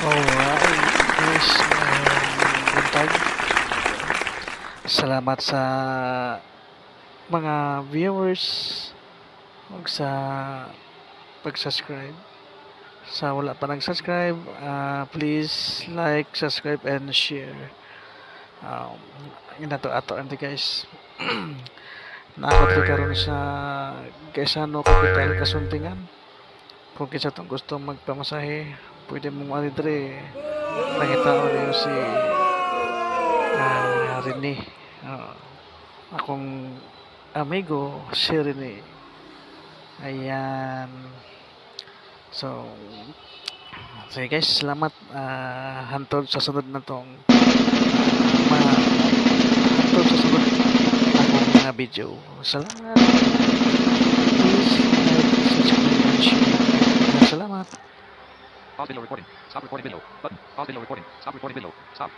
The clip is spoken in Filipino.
Alright, guys, buntag. Salamat sa mga viewers ug sa pag-subscribe. Sa wala pa nag-subscribe, please like, subscribe, and share. Um, ato ante guys. Naakot ko karon sa Quezano Capital Kasuntingan. Kung kinsa tong gusto magpamasahe, pwede mong ani dire. Nakita niyo si Rene. Ah, akong amigo si Rene. Ayan. So, sige guys, salamat. Hantod sa sunod na tong hantod sa sunod akong mga video. Salamat. Please like, subscribe, and share. Salamat. Pause video recording. Stop recording video. Button. Pause video recording. Stop recording video. Stop.